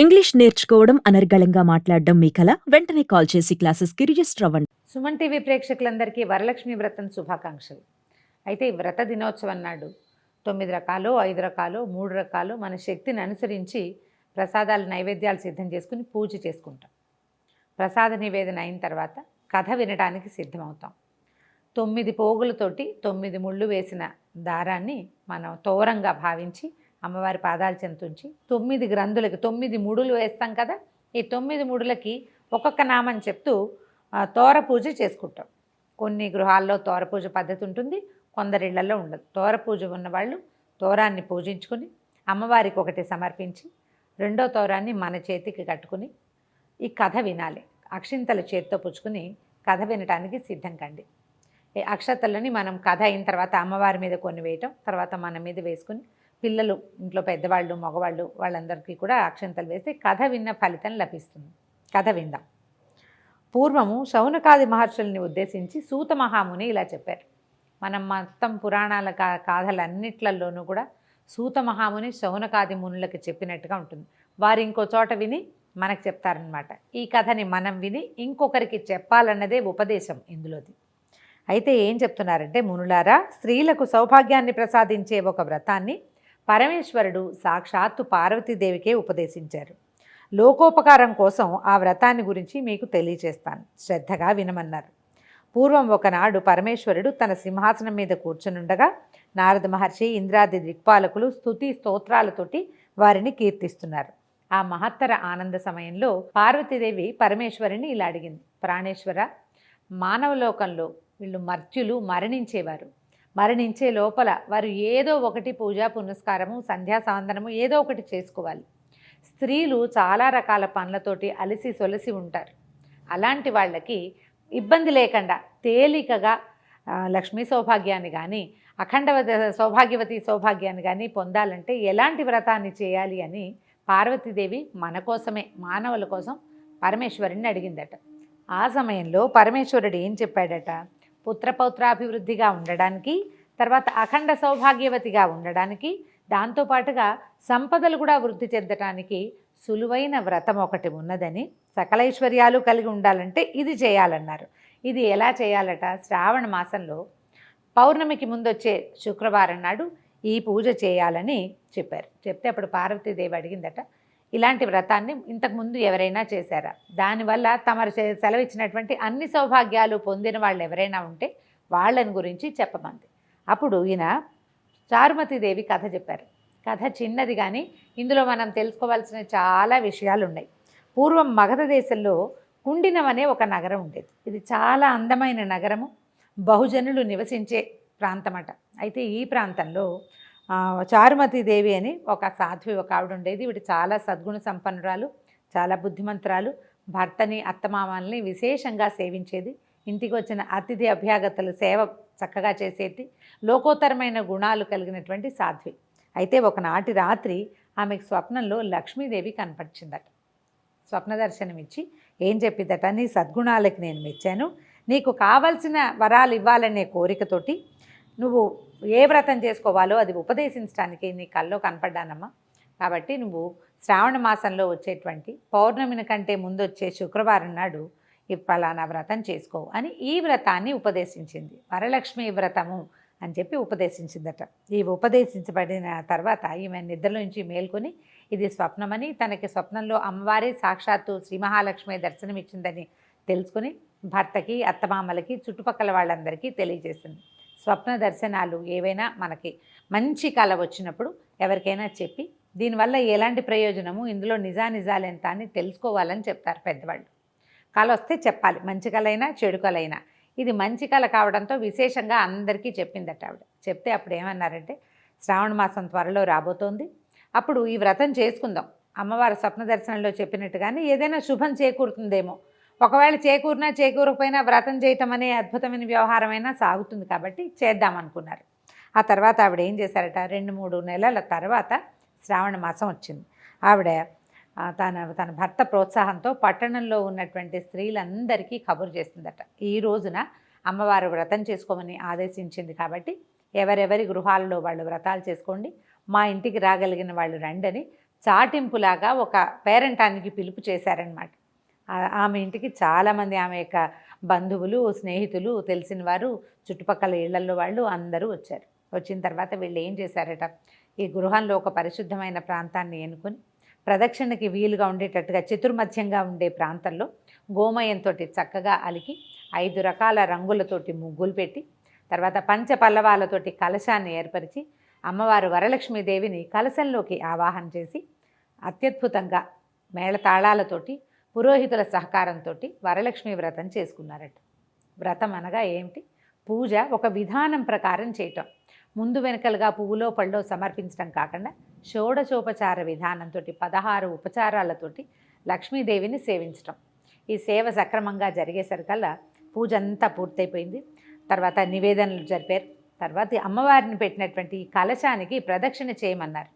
English నేర్చుకోవడం అనర్గళంగా మాట్లాడడం మీ కల వెంటనే కాల్ చేసి క్లాసెస్కి రిజిస్టర్ అవ్వండి. సుమన్ టీవీ ప్రేక్షకులందరికీ వరలక్ష్మి వ్రతం శుభాకాంక్షలు. అయితే ఈ వ్రత దినోత్సవం నాడు 9 రకాలు, 5 రకాలు, 3 రకాలు మన శక్తిని అనుసరించి ప్రసాదాలు నైవేద్యాలు సిద్ధం చేసుకుని పూజ చేసుకుంటాం. ప్రసాద నివేదన అయిన తర్వాత కథ వినడానికి సిద్ధమవుతాం. 9 పోగులతోటి 9 ముళ్ళు వేసిన దారాన్ని మనం తోరంగా భావించి అమ్మవారి పాదాల చెంతుంచి 9 గ్రంథులకి 9 ముడులు వేస్తాం కదా. ఈ 9 ముడులకి ఒక్కొక్క నామని చెప్తూ తోర పూజ చేసుకుంటాం. కొన్ని గృహాల్లో తోర పూజ పద్ధతి ఉంటుంది, కొందరిళ్లలో ఉండదు. తోర పూజ ఉన్నవాళ్ళు తోరాన్ని పూజించుకుని అమ్మవారికి ఒకటి సమర్పించి రెండో తోరాన్ని మన చేతికి కట్టుకుని ఈ కథ వినాలి. అక్షింతల చేతితో పుచ్చుకుని కథ వినటానికి సిద్ధం కండి. ఈ అక్షతలని మనం కథ అయిన తర్వాత అమ్మవారి మీద కొన్ని వేయటం, తర్వాత మన మీద వేసుకుని పిల్లలు, ఇంట్లో పెద్దవాళ్ళు, మగవాళ్ళు వాళ్ళందరికీ కూడా అక్షంతలు వేస్తే కథ విన్న ఫలితం లభిస్తుంది. కథ విందాం. పూర్వము శౌనకాది మహర్షుల్ని ఉద్దేశించి సూత మహాముని ఇలా చెప్పారు. మనం మొత్తం పురాణాల కాథలన్నిట్లలోనూ కూడా సూత మహాముని శౌనకాది మునులకు చెప్పినట్టుగా ఉంటుంది. వారు ఇంకో చోట విని మనకు చెప్తారనమాట. ఈ కథని మనం విని ఇంకొకరికి చెప్పాలన్నదే ఉపదేశం ఇందులోది. అయితే ఏం చెప్తున్నారంటే, మునులారా, స్త్రీలకు సౌభాగ్యాన్ని ప్రసాదించే ఒక వ్రతాన్ని పరమేశ్వరుడు సాక్షాత్తు పార్వతీదేవికే ఉపదేశించారు. లోకోపకారం కోసం ఆ వ్రతాన్ని గురించి మీకు తెలియచేస్తాను, శ్రద్ధగా వినమన్నారు. పూర్వం ఒకనాడు పరమేశ్వరుడు తన సింహాసనం మీద కూర్చునుండగా నారద మహర్షి, ఇంద్రాది దిక్పాలకులు స్తుతి స్తోత్రాలతోటి వారిని కీర్తిస్తున్నారు. ఆ మహత్తర ఆనంద సమయంలో పార్వతీదేవి పరమేశ్వరుని ఇలా అడిగింది. ప్రాణేశ్వర, మానవలోకంలో వీళ్ళు మర్త్యులు మరణించేవారు. మరణించే లోపల వారు ఏదో ఒకటి పూజా పునస్కారము, సంధ్యా సావందనము ఏదో ఒకటి చేసుకోవాలి. స్త్రీలు చాలా రకాల పనులతోటి అలసి సొలసి ఉంటారు. అలాంటి వాళ్ళకి ఇబ్బంది లేకుండా తేలికగా లక్ష్మీ సౌభాగ్యాన్ని కానీ, అఖండ సౌభాగ్యాన్ని కానీ పొందాలంటే ఎలాంటి వ్రతాన్ని చేయాలి అని పార్వతీదేవి మన కోసమే, మానవుల కోసం పరమేశ్వరుని అడిగిందట. ఆ సమయంలో పరమేశ్వరుడు ఏం చెప్పాడట, పుత్రపౌత్రాభివృద్ధిగా ఉండడానికి, తర్వాత అఖండ సౌభాగ్యవతిగా ఉండడానికి, దాంతోపాటుగా సంపదలు కూడా వృద్ధి చెందటానికి సులువైన వ్రతం ఒకటి ఉన్నదని, సకలైశ్వర్యాలు కలిగి ఉండాలంటే ఇది చేయాలన్నారు. ఇది ఎలా చేయాలట, శ్రావణ మాసంలో పౌర్ణమికి ముందొచ్చే శుక్రవారం నాడు ఈ పూజ చేయాలని చెప్పారు. చెప్తే అప్పుడు పార్వతీదేవి అడిగిందట, ఇలాంటి వ్రతాన్ని ఇంతకుముందు ఎవరైనా చేశారా? దానివల్ల తమరు సెలవిచ్చినటువంటి అన్ని సౌభాగ్యాలు పొందిన వాళ్ళు ఎవరైనా ఉంటే వాళ్ళని గురించి చెప్పమంది. అప్పుడు ఈయన చారుమతీదేవి కథ చెప్పారు. కథ చిన్నది కానీ ఇందులో మనం తెలుసుకోవాల్సిన చాలా విషయాలు ఉన్నాయి. పూర్వం మగధ దేశంలో కుండినం అనే ఒక నగరం ఉండేది. ఇది చాలా అందమైన నగరము, బహుజనులు నివసించే ప్రాంతమట. అయితే ఈ ప్రాంతంలో చారుమతీదేవి అని ఒక సాధ్వి, ఒక ఆవిడ ఉండేది. వీడు చాలా సద్గుణ సంపన్నురాలు, చాలా బుద్ధిమంతురాలు. భర్తని, అత్తమామల్ని విశేషంగా సేవించేది. ఇంటికి వచ్చిన అతిథి అభ్యాగతల సేవ చక్కగా చేసేది. లోకోత్తరమైన గుణాలు కలిగినటువంటి సాధ్వి. అయితే ఒకనాటి రాత్రి ఆమెకు స్వప్నంలో లక్ష్మీదేవి కనపడిచిందట. స్వప్న దర్శనం ఇచ్చి ఏం చెప్పిద్దట, నీ సద్గుణాలకి నేను మెచ్చాను, నీకు కావలసిన వరాలు ఇవ్వాలనే కోరికతోటి నువ్వు ఏ వ్రతం చేసుకోవాలో అది ఉపదేశించడానికి నీ కల్లో కనపడ్డానమ్మా. కాబట్టి నువ్వు శ్రావణ మాసంలో వచ్చేటువంటి పౌర్ణమిని కంటే ముందు వచ్చే శుక్రవారం నాడు ఈ ఫలానా వ్రతం చేసుకో అని ఈ వ్రతాన్ని ఉపదేశించింది. వరలక్ష్మి వ్రతము అని చెప్పి ఉపదేశించిందట. ఈ ఉపదేశించబడిన తర్వాత ఈమె నిద్రలోంచి మేల్కొని ఇది స్వప్నమని, తనకి స్వప్నంలో అమ్మవారి సాక్షాత్తు శ్రీ మహాలక్ష్మి దర్శనమిచ్చిందని తెలుసుకుని భర్తకి, అత్తమామలకి, చుట్టుపక్కల వాళ్ళందరికీ తెలియజేసింది. స్వప్న దర్శనాలు ఏవైనా మనకి మంచి కళ వచ్చినప్పుడు ఎవరికైనా చెప్పి దీనివల్ల ఎలాంటి ప్రయోజనము, ఇందులో నిజాలు ఎంత అని తెలుసుకోవాలని చెప్తారు పెద్దవాళ్ళు. కళ వస్తే చెప్పాలి, మంచి కళ అయినా చెడు కళ అయినా. ఇది మంచి కళ కావడంతో విశేషంగా అందరికీ చెప్పిందట ఆవిడ. చెప్తే అప్పుడు ఏమన్నారంటే, శ్రావణ మాసం త్వరలో రాబోతోంది, అప్పుడు ఈ వ్రతం చేసుకుందాం. అమ్మవారి స్వప్న దర్శనంలో చెప్పినట్టుగానే ఏదైనా శుభం చేకూరుతుందేమో. ఒకవేళ చేకూరినా చేకూరకపోయినా వ్రతం చేయటం అనే అద్భుతమైన వ్యవహారమైనా సాగుతుంది కాబట్టి చేద్దామనుకున్నారు. ఆ తర్వాత ఆవిడ ఏం చేశారట, 2-3 నెలల తర్వాత శ్రావణ మాసం వచ్చింది. ఆవిడ తన భర్త ప్రోత్సాహంతో పట్టణంలో ఉన్నటువంటి స్త్రీలందరికీ కబురు చేసిందట. ఈ రోజున అమ్మవారు వ్రతం చేసుకోమని ఆదేశించింది కాబట్టి ఎవరెవరి గృహాలలో వాళ్ళు వ్రతాలు చేసుకోండి, మా ఇంటికి రాగలిగిన వాళ్ళు రండని చాటింపులాగా ఒక పేరంటానికి పిలుపు చేశారనమాట. ఆమె ఇంటికి చాలామంది ఆమె యొక్క బంధువులు, స్నేహితులు, తెలిసిన వారు, చుట్టుపక్కల ఇళ్లల్లో వాళ్ళు అందరూ వచ్చారు. వచ్చిన తర్వాత వీళ్ళు ఏం చేశారట, ఈ గృహంలో ఒక పరిశుద్ధమైన ప్రాంతాన్ని ఎన్నుకొని ప్రదక్షిణకి వీలుగా ఉండేటట్టుగా చతుర్మధ్యంగా ఉండే ప్రాంతంలో గోమయంతో చక్కగా అలికి 5 రకాల రంగులతోటి ముగ్గులు పెట్టి తర్వాత పంచపల్లవాలతోటి కలశాన్ని ఏర్పరిచి అమ్మవారు వరలక్ష్మీదేవిని కలశంలోకి ఆవాహన చేసి అత్యద్భుతంగా మేళతాళాలతోటి పురోహితుల సహకారంతో వరలక్ష్మి వ్రతం చేసుకున్నారట. వ్రతం అనగా ఏమిటి? పూజ ఒక విధానం ప్రకారం చేయటం. ముందు వెనకలుగా పువ్వులో పళ్ళో సమర్పించడం కాకుండా షోడశోపచార విధానంతో 16 ఉపచారాలతోటి లక్ష్మీదేవిని సేవించటం. ఈ సేవ సక్రమంగా జరిగేసరికల్లా పూజ అంతా పూర్తయిపోయింది. తర్వాత నివేదనలు జరిపారు. తర్వాత అమ్మవారిని పెట్టినటువంటి ఈ కలశానికి ప్రదక్షిణ చేయమన్నారు.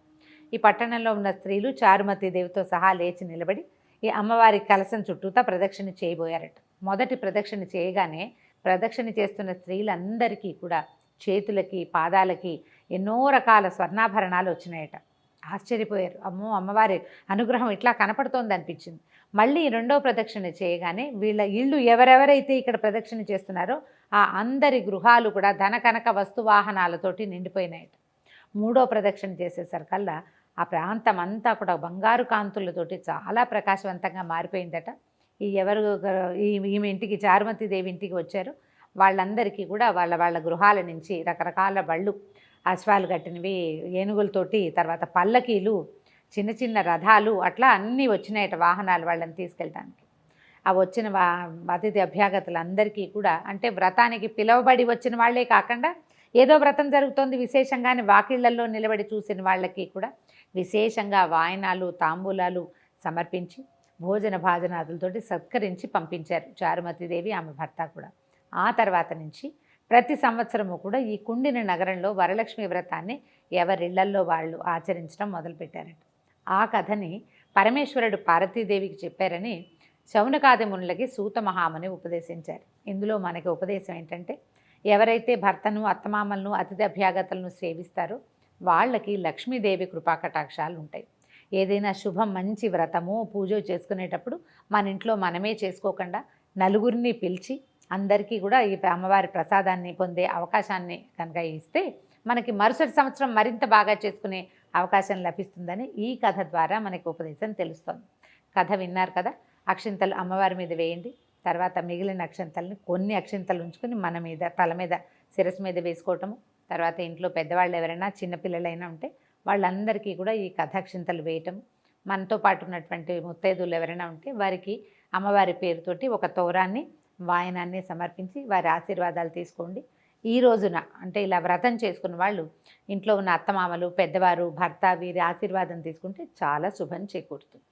ఈ పట్టణంలో ఉన్న స్త్రీలు చారుమతీదేవితో సహా లేచి నిలబడి ఈ అమ్మవారి కలశం చుట్టూతా ప్రదక్షిణ చేయబోయారట. మొదటి ప్రదక్షిణ చేయగానే ప్రదక్షిణ చేస్తున్న స్త్రీలందరికీ కూడా చేతులకి, పాదాలకి ఎన్నో రకాల స్వర్ణాభరణాలు వచ్చినాయట. ఆశ్చర్యపోయారు. అమ్మో, అమ్మవారి అనుగ్రహం ఇట్లా కనపడుతోంది అనిపించింది. మళ్ళీ రెండో ప్రదక్షిణ చేయగానే వీళ్ళ ఇళ్ళు ఎవరెవరైతే ఇక్కడ ప్రదక్షిణ చేస్తున్నారో ఆ అందరి గృహాలు కూడా ధన కనక వస్తువాహనాలతోటి నిండిపోయినాయట. మూడో ప్రదక్షిణ చేసేసరికల్లా ఆ ప్రాంతం అంతా కూడా బంగారు కాంతులతోటి చాలా ప్రకాశవంతంగా మారిపోయిందట. ఈమె ఇంటికి, చారుమతీదేవి ఇంటికి వచ్చారు వాళ్ళందరికీ కూడా వాళ్ళ గృహాల నుంచి రకరకాల బళ్ళు, అశ్వాలు కట్టినవి, ఏనుగులతోటి, తర్వాత పల్లకీలు, చిన్న చిన్న రథాలు, అట్లా అన్నీ వచ్చినాయట వాహనాలు వాళ్ళని తీసుకెళ్ళడానికి. ఆ వచ్చిన అతిథి అభ్యాగతులందరికీ కూడా, అంటే వ్రతానికి పిలువబడి వచ్చిన వాళ్ళే కాకుండా ఏదో వ్రతం జరుగుతోంది విశేషంగానే వాకిళ్లలో నిలబడి చూసిన వాళ్ళకి కూడా విశేషంగా వాయనాలు, తాంబూలాలు సమర్పించి భోజన భాజనాదులతోటి సత్కరించి పంపించారు చారుమతీదేవి, ఆమె భర్త కూడా. ఆ తర్వాత నుంచి ప్రతి సంవత్సరము కూడా ఈ కుండిన నగరంలో వరలక్ష్మి వ్రతాన్ని ఎవరిళ్లల్లో వాళ్ళు ఆచరించడం మొదలుపెట్టారట. ఆ కథని పరమేశ్వరుడు పార్వతీదేవికి చెప్పారని శౌనకాది మునులకి సూత మహాముని ఉపదేశించారు. ఇందులో మనకి ఉపదేశం ఏంటంటే, ఎవరైతే భర్తను, అత్తమామలను, అతిథి అభ్యాగతలను సేవిస్తారో వాళ్ళకి లక్ష్మీదేవి కృపాకటాక్షాలు ఉంటాయి. ఏదైనా శుభం, మంచి వ్రతము, పూజ చేసుకునేటప్పుడు మన ఇంట్లో మనమే చేసుకోకుండా నలుగురిని పిలిచి అందరికీ కూడా ఈ అమ్మవారి ప్రసాదాన్ని పొందే అవకాశాన్ని కనుక ఇస్తే మనకి మరుసటి సంవత్సరం మరింత బాగా చేసుకునే అవకాశం లభిస్తుందని ఈ కథ ద్వారా మనకి ఉపదేశం తెలుస్తుంది. కథ విన్నారు కదా. అక్షింతలు అమ్మవారి మీద వేయండి. తర్వాత మిగిలిన అక్షింతల్ని కొన్ని అక్షింతలు ఉంచుకొని మన మీద, తల మీద, శిరస్సు మీద వేసుకోవటము. తర్వాత ఇంట్లో పెద్దవాళ్ళు ఎవరైనా చిన్నపిల్లలైనా ఉంటే వాళ్ళందరికీ కూడా ఈ కథాక్షింతలు వేయటము. మనతో పాటు ఉన్నటువంటి ముత్తైదువులు ఎవరైనా ఉంటే వారికి అమ్మవారి పేరుతోటి ఒక తోరాన్ని, వాయనాన్ని సమర్పించి వారి ఆశీర్వాదాలు తీసుకోండి. ఈ రోజున అంటే ఇలా వ్రతం చేసుకున్న వాళ్ళు ఇంట్లో ఉన్న అత్తమామలు, పెద్దవారు, భర్త వీరి ఆశీర్వాదం తీసుకుంటే చాలా శుభం చేకూరుతుంది.